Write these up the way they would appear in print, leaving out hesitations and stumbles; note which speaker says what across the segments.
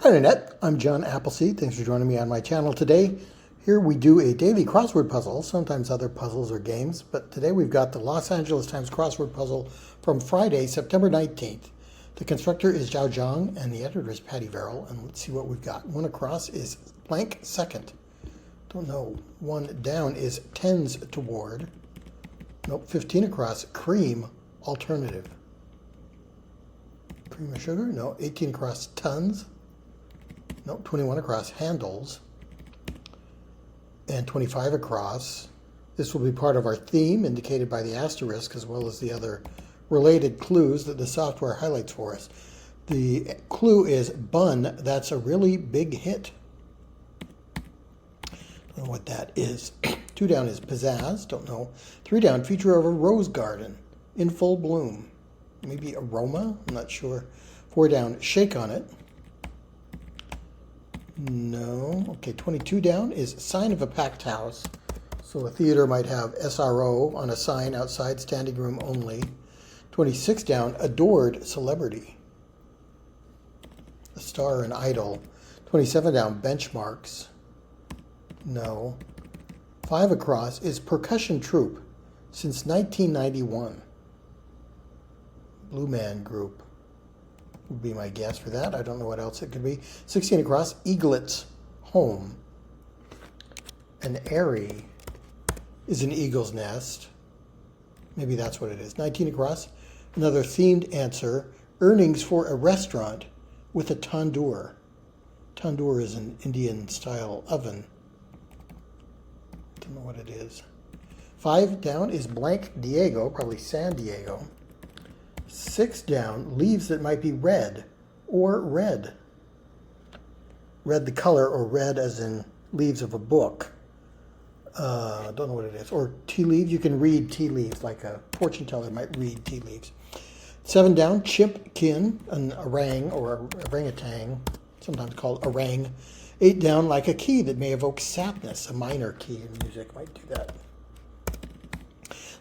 Speaker 1: Hi Internet, I'm John Appleseed. Thanks for joining me on my channel today. Here we do a daily crossword puzzle, sometimes other puzzles or games, but today we've got the Los Angeles Times crossword puzzle from Friday, September 19th. The constructor is Zhou Zhang and the editor is Patty Verrill, and let's see what we've got. One across is blank second. Don't know. One down is tends toward. Nope, 15 across, cream alternative. Cream of sugar? No, 18 across, tons. No, 21 across, handles, and 25 across. This will be part of our theme, indicated by the asterisk, as well as the other related clues that the software highlights for us. The clue is bun. That's a really big hit. Don't know what that is. 2 down is pizzazz. Don't know. 3 down, feature of a rose garden in full bloom. Maybe aroma? I'm not sure. 4 down, shake on it. No. Okay, 22 down is sign of a packed house. So a theater might have SRO on a sign outside, standing room only. 26 down, adored celebrity. A star and idol. 27 down, benchmarks. No. 5 across is percussion troupe since 1991. Blue Man Group would be my guess for that. I don't know what else it could be. 16 across, eaglet's home. An eyrie is an eagle's nest. Maybe that's what it is. 19 across, another themed answer, earnings for a restaurant with a tandoor. Tandoor is an Indian-style oven. Don't know what it is. 5 down is blank Diego, probably San Diego. 6 down, leaves that might be red or red. Red the color, or red as in leaves of a book. Don't know what it is. Or tea leaves. You can read tea leaves like a fortune teller might read tea leaves. 7 down, chimpkin, an orang or orangutan, sometimes called orang. 8 down, like a key that may evoke sadness. A minor key in music might do that.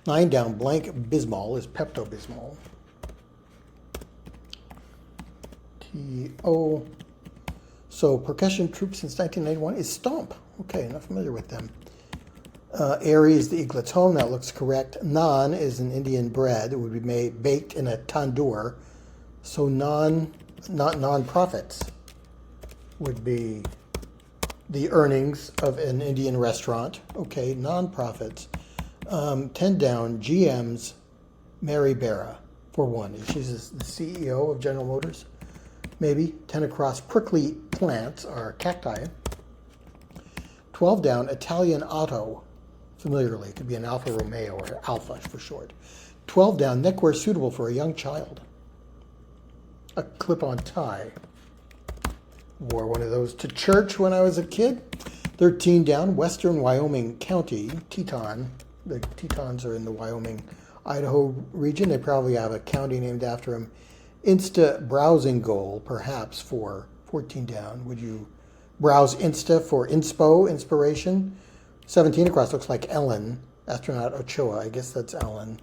Speaker 1: 9 down, blank Bismol is Pepto-Bismol. T-O. So percussion troupe since 1991 is Stomp. Okay, not familiar with them. Airy is the eaglet's home. That looks correct. Naan is an Indian bread. It would be made baked in a tandoor. So not non-profits would be the earnings of an Indian restaurant. Okay, non-profits. 10 down, GM's Mary Barra for 1. She's the CEO of General Motors. Maybe. 10 across, prickly plants are cacti. 12 down, Italian auto. Familiarly, it could be an Alfa Romeo or Alfa for short. 12 down, neckwear suitable for a young child. A clip-on tie. Wore one of those to church when I was a kid. 13 down, Western Wyoming County, Teton. The Tetons are in the Wyoming, Idaho region. They probably have a county named after them. Insta browsing goal, perhaps, for 14 down. Would you browse Insta for inspo, inspiration? 17 across looks like Ellen, astronaut Ochoa. I guess that's Ellen.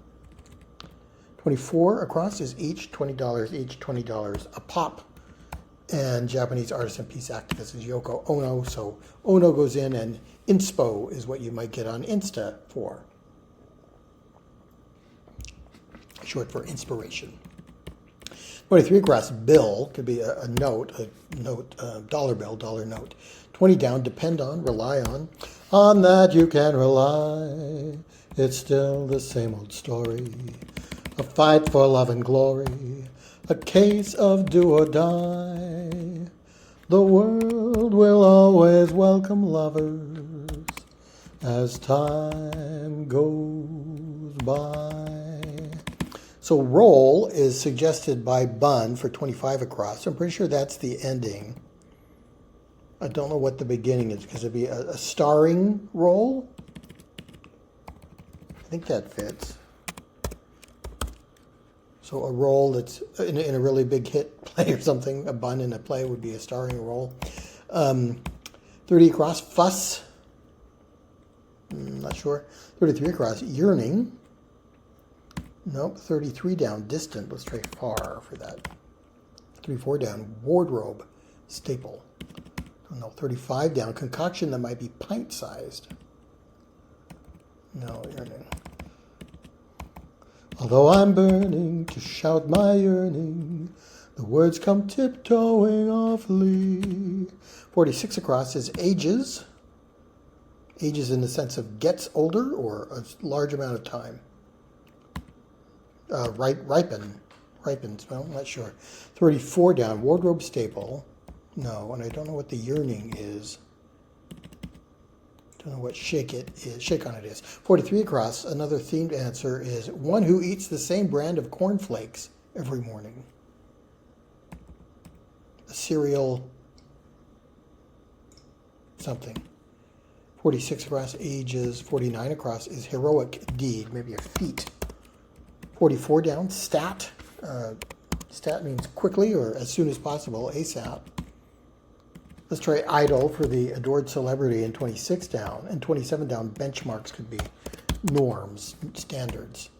Speaker 1: 24 across is each, $20 each, $20 a pop. And Japanese artisan peace activist is Yoko Ono. So Ono goes in, and inspo is what you might get on Insta for. Short for inspiration. 23 across, bill, could be a note, dollar bill, dollar note. 20 down, depend on, rely on that you can rely. It's still the same old story, a fight for love and glory, a case of do or die. The world will always welcome lovers as time goes by. So roll is suggested by bun for 25 across. I'm pretty sure that's the ending. I don't know what the beginning is, because it'd be a starring role. I think that fits. So a role that's in a really big hit play or something, a bun in a play would be a starring role. 30 across, fuss. Not sure. 33 across, yearning. Nope, 33 down, distant. Let's try far for that. 34 down, wardrobe. staple. Don't know. 35 down. Concoction that might be pint-sized. No, yearning. Although I'm burning to shout my yearning, the words come tiptoeing awfully. 46 across is ages. Ages in the sense of gets older or a large amount of time. Ripens, well, I'm not sure. 34 down, wardrobe staple. No, and I don't know what the yearning is. Don't know what shake on it is. 43 across, another themed answer is one who eats the same brand of cornflakes every morning. A cereal something. 46 across, ages. 49 across is heroic deed, maybe a feat. 44 down, stat. Stat means quickly or as soon as possible, ASAP. Let's try idol for the adored celebrity in 26 down. And 27 down, benchmarks could be norms, standards.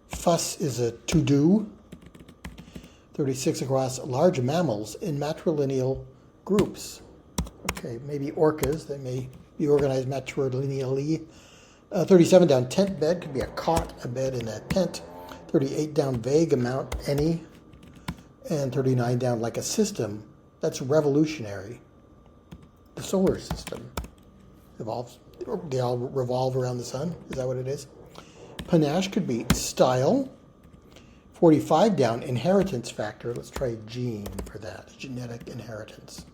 Speaker 1: Fuss is a to-do. 36 across, large mammals in matrilineal groups. Okay, maybe orcas. They may be organized matrilineally. 37 down, tent bed could be a cot, a bed in a tent. 38 down, vague amount, any. And 39 down, like a system. That's revolutionary. The solar system evolves. They all revolve around the sun. Is that what it is? Panache could be style. 45 down, inheritance factor. Let's try gene for that. Genetic inheritance.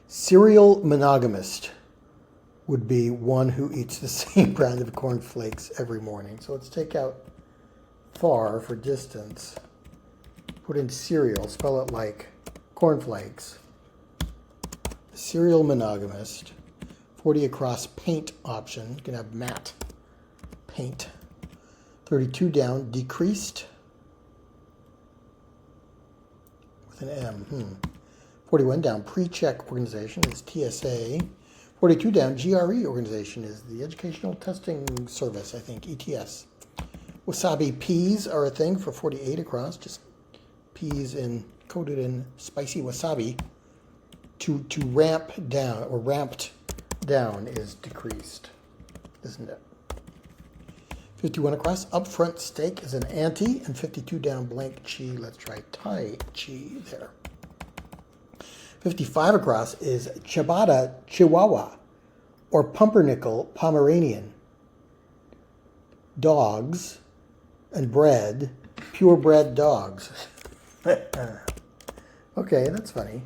Speaker 1: Serial monogamist would be one who eats the same brand of cornflakes every morning. So let's take out far for distance. Put in cereal, spell it like cornflakes. Serial monogamist. 40 across, paint option. You can have matte paint. 32 down, decreased with an M. 41 down, pre-check organization is TSA. 42 down, GRE organization is the Educational Testing Service, I think, ETS. Wasabi peas are a thing for 48 across, just peas coated in spicy wasabi. To ramp down, or ramped down, is decreased, isn't it? 51 across, upfront steak is an ante, and 52 down, blank chi. Let's try Tai Chi there. 55 across is Ciabatta Chihuahua, or pumpernickel Pomeranian. Dogs and bread, purebred dogs. Okay, that's funny.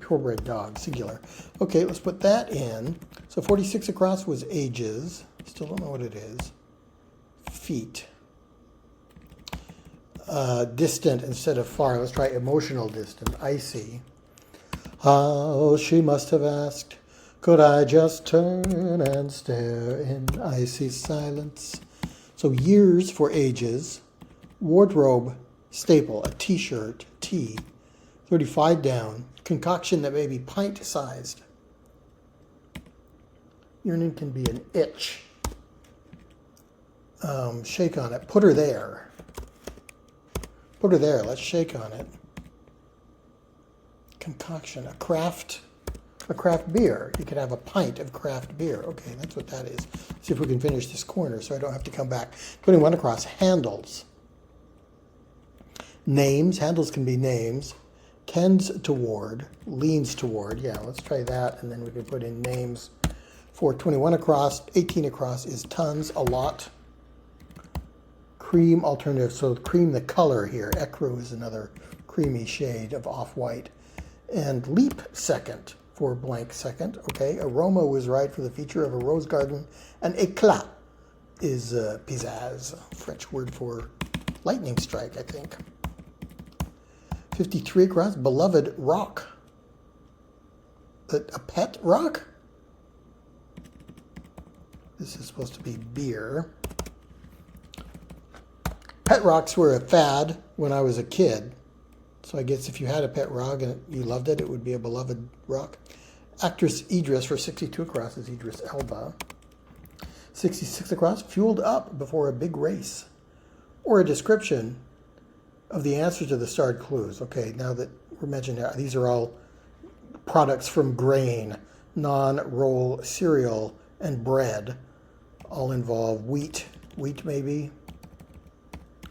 Speaker 1: Purebred dog, singular. Okay, let's put that in. So 46 across was ages. Still don't know what it is. Feet. Distant instead of far. Let's try emotional distant. Icy. How she must have asked, could I just turn and stare in icy silence? So years for ages. Wardrobe staple, a t-shirt, T. 35 down. Concoction that may be pint-sized. Yearning can be an itch. Shake on it. Put her there. Put her there. Let's shake on it. Concoction. A craft beer. You could have a pint of craft beer. Okay, that's what that is. See if we can finish this corner so I don't have to come back. Putting one across. Handles. Names. Handles can be names. Tends toward. Leans toward. Yeah, let's try that. And then we can put in names for 21 across. 18 across is tons. A lot. Cream alternative. So cream, the color here. Ecru is another creamy shade of off-white. And leap second for blank second. Okay, aroma was right for the feature of a rose garden. And éclat is pizzazz, French word for lightning strike, I think. 53 across, beloved rock. A pet rock? This is supposed to be beer. Pet rocks were a fad when I was a kid. So I guess if you had a pet rock and you loved it, it would be a beloved rock. Actress Idris for 62 across is Idris Elba. 66 across, fueled up before a big race. Or a description of the answers to the starred clues. Okay, now that we're mentioning these are all products from grain, non-roll cereal, and bread. All involve wheat. Wheat, maybe.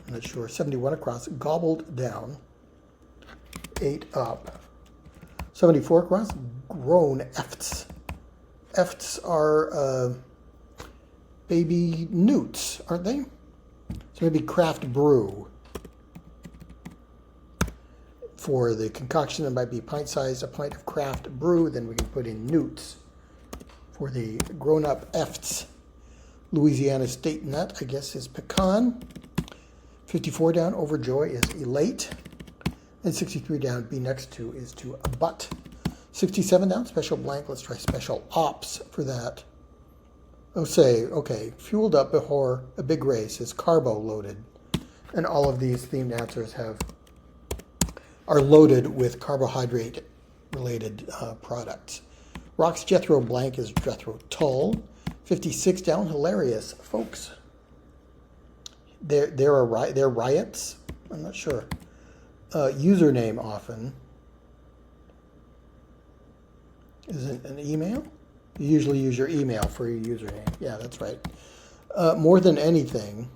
Speaker 1: I'm not sure. 71 across. Gobbled down. 8 up. 74 across. Grown efts. Efts are baby newts, aren't they? So maybe craft brew. For the concoction that might be pint size, a pint of craft brew, then we can put in newts. For the grown-up efts, Louisiana State Nut, I guess, is pecan. 54 down, overjoy is elate. And 63 down, be next to is to butt. 67 down, special blank, let's try special ops for that. Oh, say, okay, fueled up before a big race is carbo loaded. And all of these themed answers are loaded with carbohydrate-related products. Rock's Jethro blank is Jethro Tull. 56 down, hilarious, folks. They're riots. I'm not sure. Username often. Is it an email? You usually use your email for your username. Yeah, that's right. More than anything.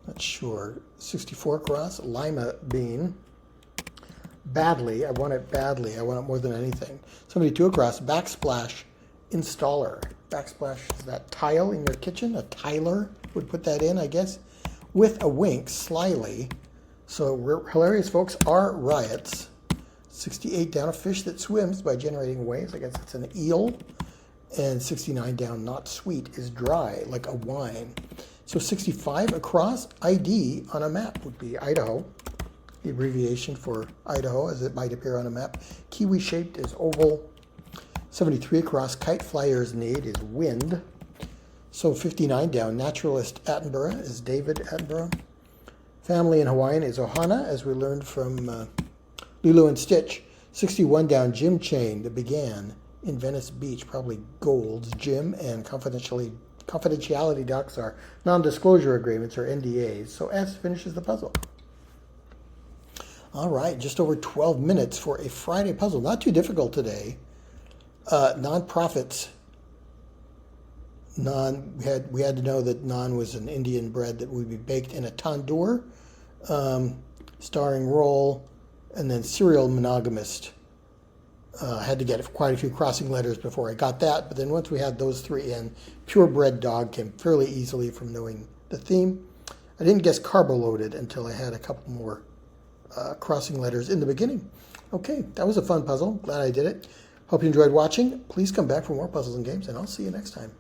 Speaker 1: Not sure. 64 across. Lima bean. Badly. I want it badly. I want it more than anything. 72 across. Backsplash installer. Backsplash is that tile in your kitchen. A tiler would put that in, I guess. With a wink, slyly. So hilarious folks are riots. 68 down, a fish that swims by generating waves. I guess it's an eel. And 69 down, not sweet, is dry, like a wine. So 65 across, ID on a map would be Idaho. The abbreviation for Idaho, as it might appear on a map. Kiwi-shaped is oval. 73 across, kite flyers need is wind. So 59 down, naturalist Attenborough is David Attenborough. Family in Hawaiian is Ohana, as we learned from Lilo and Stitch. 61 down, gym chain that began in Venice Beach, probably Gold's Gym, and confidentiality docs are non-disclosure agreements or NDAs. So S finishes the puzzle. All right, just over 12 minutes for a Friday puzzle. Not too difficult today. Nonprofits. Naan, we had to know that naan was an Indian bread that would be baked in a tandoor, starring roll, and then serial monogamist. Had to get quite a few crossing letters before I got that, but then once we had those three in, purebred dog came fairly easily from knowing the theme. I didn't guess carbo loaded until I had a couple more crossing letters in the beginning. Okay, that was a fun puzzle. Glad I did it. Hope you enjoyed watching. Please come back for more puzzles and games, and I'll see you next time.